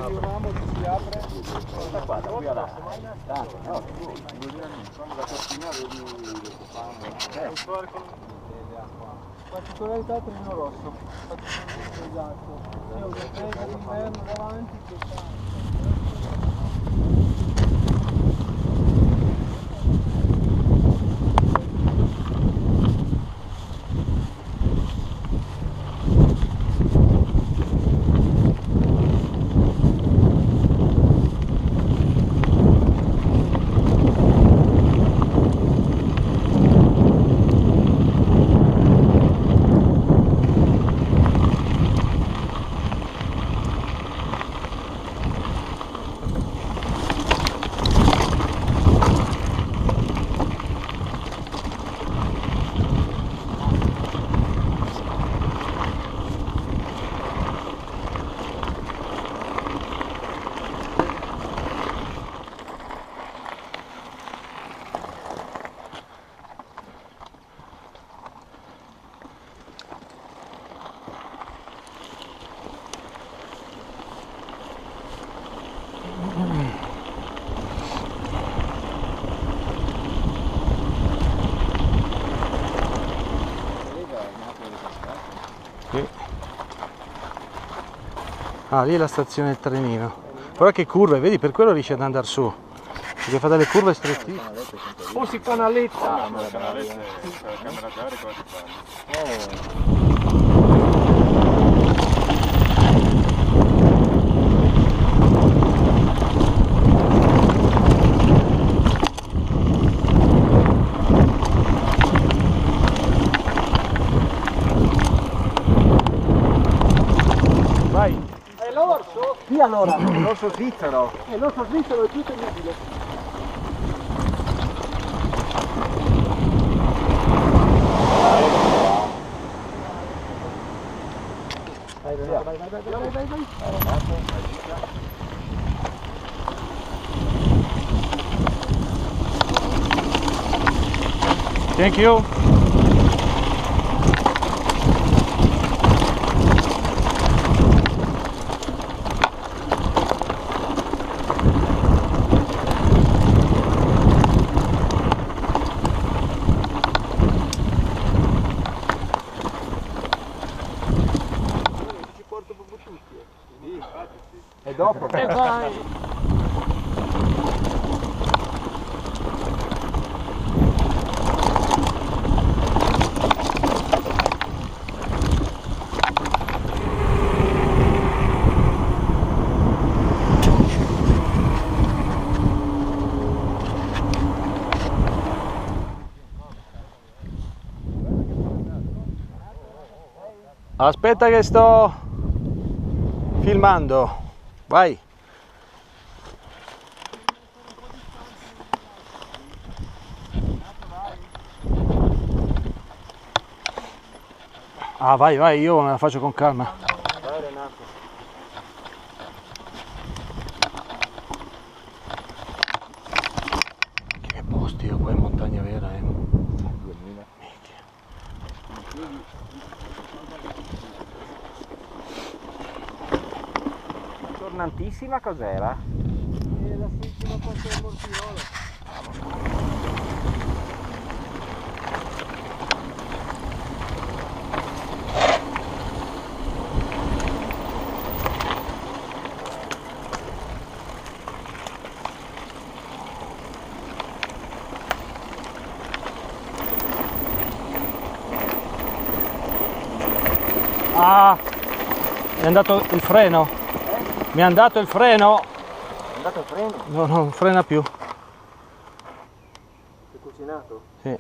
un ramo che si apre. Da qua, da qui a là. Tanto, no? Particolarità Trino Rosso. Esatto. C'è un treno d'inverno davanti che Ah, lì è la stazione del trenino. Però che curve, vedi, per quello riesce ad andare su. Perché fa delle curve strettissime. o si canaletta. La camera d'aria qua di Vai. È l'orso? Sì, allora, l'orso svizzero. L'orso svizzero è più temibile. Vai. Thank you. Ci porto proprio tutti. E dopo? Vai. Aspetta che sto filmando. Vai. Ah, vai, io me la faccio con calma. Vai Renato. Che posti io qua in montagna vera, 2000. Tornantissima cos'era? E la ultima cosa del Mortirolo. Ah, mi è andato il freno. Mi è andato il freno. È andato il freno? No, non frena più. È cucinato? Sì.